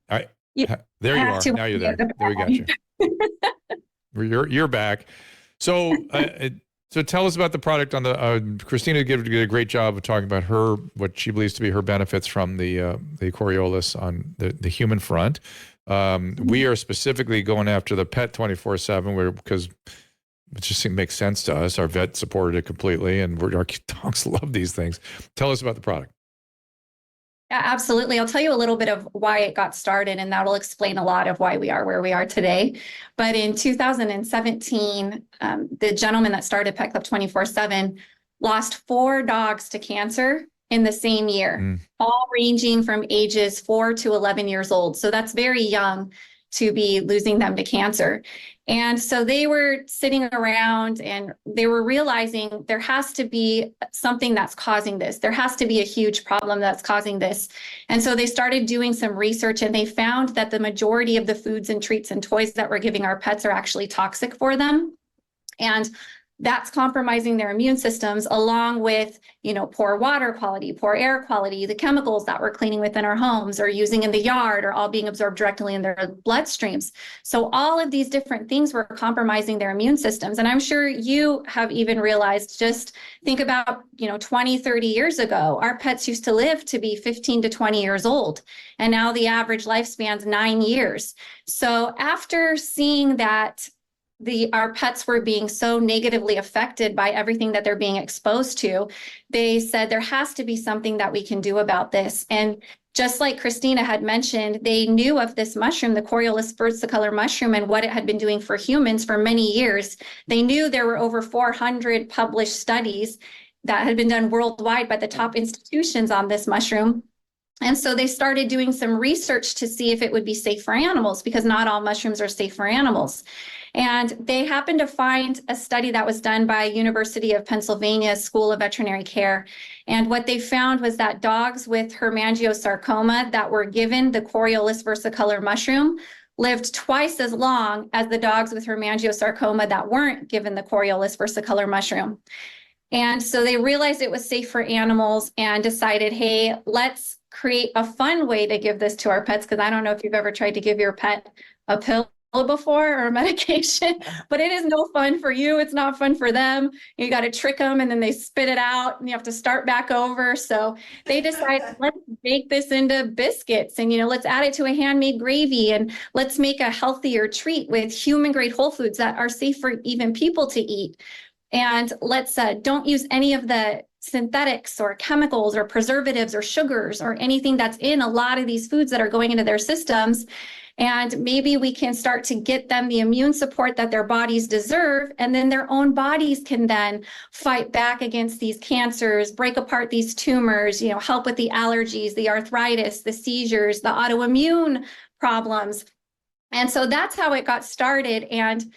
I You there you have are. to Now you're get there. the There we got you. You're back. So so tell us about the product on the Christina did a great job of talking about her what she believes to be her benefits from the Coriolis on the human front. We are specifically going after the pet 24/7 where because it just makes sense to us. Our vet supported it completely, and our dogs love these things. Tell us about the product. Yeah, absolutely. I'll tell you a little bit of why it got started, and that'll explain a lot of why we are where we are today. But in 2017, the gentleman that started Pet Club 24/7 lost 4 dogs to cancer in the same year, all ranging from ages 4 to 11 years old. So that's very young to be losing them to cancer. And so they were sitting around and they were realizing there has to be something that's causing this. There has to be a huge problem that's causing this. And so they started doing some research and they found that the majority of the foods and treats and toys that we're giving our pets are actually toxic for them. And that's compromising their immune systems along with, poor water quality, poor air quality, the chemicals that we're cleaning within our homes or using in the yard are all being absorbed directly in their bloodstreams. So all of these different things were compromising their immune systems. And I'm sure you have even realized, just think about, 20, 30 years ago, our pets used to live to be 15 to 20 years old. And now the average lifespan's 9 years. So after seeing that our pets were being so negatively affected by everything that they're being exposed to, they said there has to be something that we can do about this. And just like Christina had mentioned, they knew of this mushroom, the Coriolis versicolor mushroom, and what it had been doing for humans for many years. They knew there were over 400 published studies that had been done worldwide by the top institutions on this mushroom. And so they started doing some research to see if it would be safe for animals, because not all mushrooms are safe for animals. And they happened to find a study that was done by University of Pennsylvania School of Veterinary Care. And what they found was that dogs with hemangiosarcoma that were given the Coriolis versicolor mushroom lived twice as long as the dogs with hemangiosarcoma that weren't given the Coriolis versicolor mushroom. And so they realized it was safe for animals and decided, hey, let's create a fun way to give this to our pets. Because I don't know if you've ever tried to give your pet a pill before or a medication, but it is no fun for you. It's not fun for them. You got to trick them and then they spit it out and you have to start back over. So they decided, let's make this into biscuits and, let's add it to a handmade gravy and let's make a healthier treat with human grade whole foods that are safe for even people to eat. And let's don't use any of the synthetics or chemicals or preservatives or sugars or anything that's in a lot of these foods that are going into their systems. And maybe we can start to get them the immune support that their bodies deserve. And then their own bodies can then fight back against these cancers, break apart these tumors, help with the allergies, the arthritis, the seizures, the autoimmune problems. And so that's how it got started. And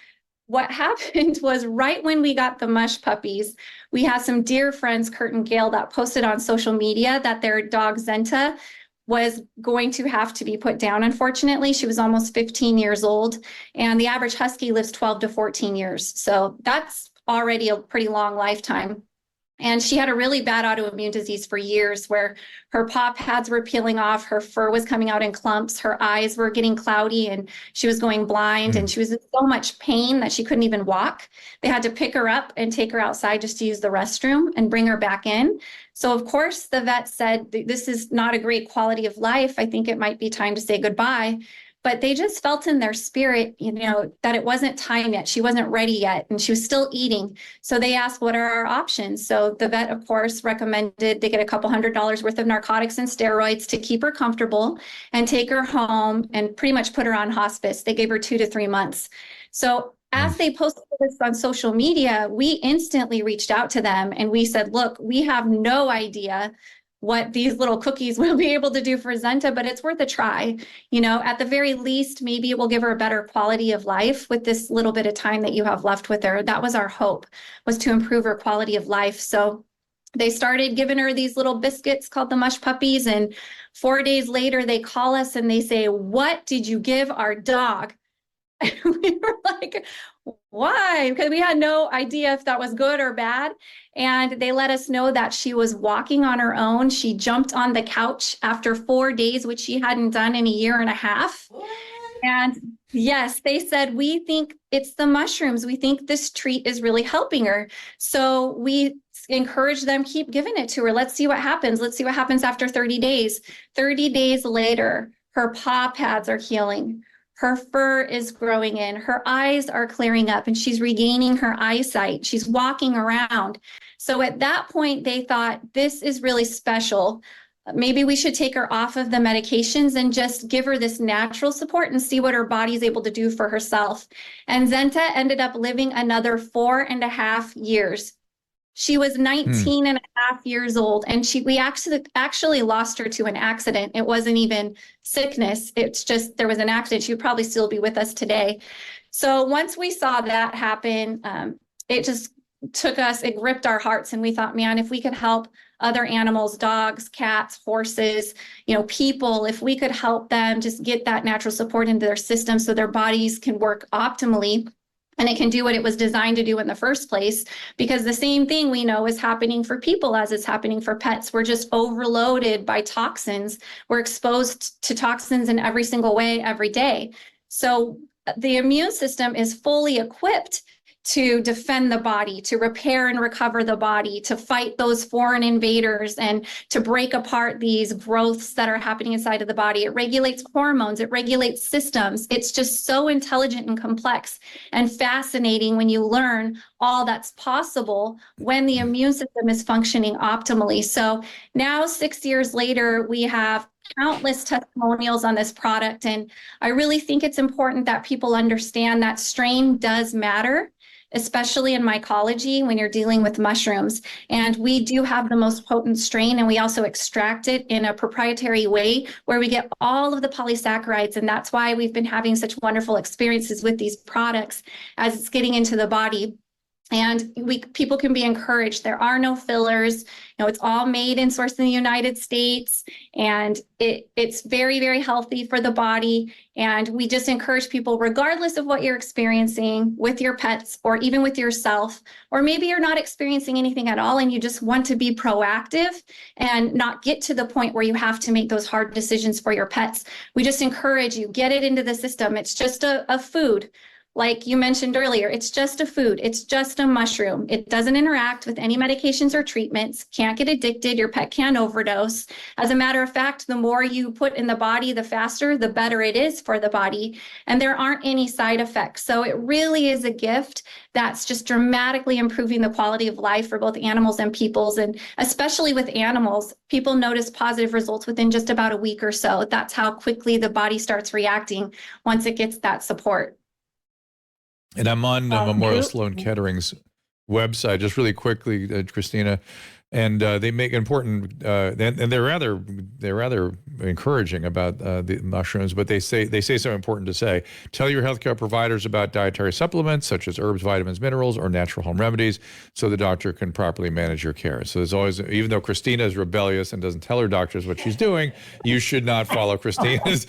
what happened was right when we got the mush puppies, we had some dear friends, Kurt and Gail, that posted on social media that their dog Zenta was going to have to be put down. Unfortunately, she was almost 15 years old, and the average husky lives 12 to 14 years. So that's already a pretty long lifetime. And she had a really bad autoimmune disease for years where her paw pads were peeling off, her fur was coming out in clumps, her eyes were getting cloudy, and she was going blind, and she was in so much pain that she couldn't even walk. They had to pick her up and take her outside just to use the restroom and bring her back in. So of course, the vet said, this is not a great quality of life. I think it might be time to say goodbye. But they just felt in their spirit, that it wasn't time yet. She wasn't ready yet, and she was still eating. So they asked, what are our options? So the vet, of course, recommended they get a couple $100s worth of narcotics and steroids to keep her comfortable and take her home and pretty much put her on hospice. They gave her 2 to 3 months. So as they posted this on social media, we instantly reached out to them and we said, look, we have no idea what these little cookies will be able to do for Zenta, but it's worth a try. At the very least, maybe it will give her a better quality of life with this little bit of time that you have left with her. That was our hope, was to improve her quality of life. So they started giving her these little biscuits called the mush puppies. And 4 days later, they call us and they say, what did you give our dog? And we were like, why? Because we had no idea if that was good or bad. And they let us know that she was walking on her own. She jumped on the couch after 4 days, which she hadn't done in a year and a half. What? And yes, they said, we think it's the mushrooms. We think this treat is really helping her. So we encourage them, keep giving it to her. Let's see what happens. Let's see what happens after 30 days. 30 days later, her paw pads are healing. Her fur is growing in, her eyes are clearing up, and she's regaining her eyesight. She's walking around. So at that point, they thought, this is really special. Maybe we should take her off of the medications and just give her this natural support and see what her body's able to do for herself. And Zenta ended up living another 4.5 years. She was 19 and a half years old, and we actually lost her to an accident. It wasn't even sickness. It's just there was an accident. She would probably still be with us today. So once we saw that happen, it just it gripped our hearts, and we thought, man, if we could help other animals, dogs, cats, horses, people, if we could help them just get that natural support into their system so their bodies can work optimally, and it can do what it was designed to do in the first place, because the same thing we know is happening for people as it's happening for pets. We're just overloaded by toxins. We're exposed to toxins in every single way every day. So the immune system is fully equipped to defend the body, to repair and recover the body, to fight those foreign invaders, and to break apart these growths that are happening inside of the body. It regulates hormones, it regulates systems. It's just so intelligent and complex and fascinating when you learn all that's possible when the immune system is functioning optimally. So now, 6 years later, we have countless testimonials on this product. And I really think it's important that people understand that strain does matter, especially in mycology when you're dealing with mushrooms. And we do have the most potent strain, and we also extract it in a proprietary way where we get all of the polysaccharides. And that's why we've been having such wonderful experiences with these products as it's getting into the body. And people can be encouraged. There are no fillers. It's all made and sourced in the United States, and it's very, very healthy for the body. And we just encourage people, regardless of what you're experiencing with your pets or even with yourself, or maybe you're not experiencing anything at all and you just want to be proactive and not get to the point where you have to make those hard decisions for your pets. We just encourage you, get it into the system. It's just a food. Like you mentioned earlier, it's just a food. It's just a mushroom. It doesn't interact with any medications or treatments, can't get addicted. Your pet can't overdose. As a matter of fact, the more you put in the body, the faster, the better it is for the body. And there aren't any side effects. So it really is a gift that's just dramatically improving the quality of life for both animals and peoples. And especially with animals, people notice positive results within just about a week or so. That's how quickly the body starts reacting once it ggets that support. And I'm on Memorial Sloan Kettering's website, just really quickly, Christina, and they make important, and they're rather encouraging about the mushrooms, but they say something important to say. Tell your healthcare providers about dietary supplements such as herbs, vitamins, minerals, or natural home remedies, so the doctor can properly manage your care. So there's always, even though Christina is rebellious and doesn't tell her doctors what she's doing, you should not follow Christina's.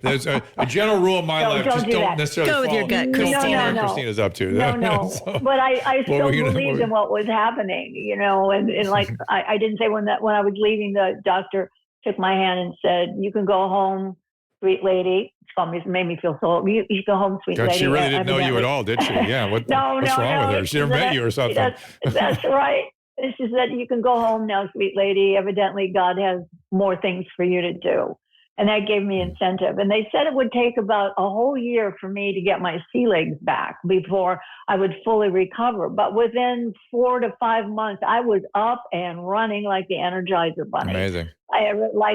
There's a general rule in my life: just don't necessarily go with your gut, follow what Christina's up to. No. So, but I still believed in what was happening, and like I didn't say when I was leaving, the doctor took my hand and said, "You can go home, sweet lady." It made me feel so. You go home, sweet lady. She really didn't know you at all, did she? Yeah. What's wrong with her? She never met you or something. That's right. She said, "You can go home now, sweet lady. Evidently, God has more things for you to do." And that gave me incentive. And they said it would take about a whole year for me to get my sea legs back before I would fully recover. But within 4 to 5 months, I was up and running like the Energizer Bunny. Amazing.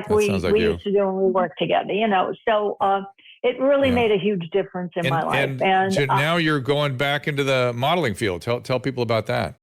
We used to do when we worked together, So it really made a huge difference in my life. And so now you're going back into the modeling field. Tell people about that.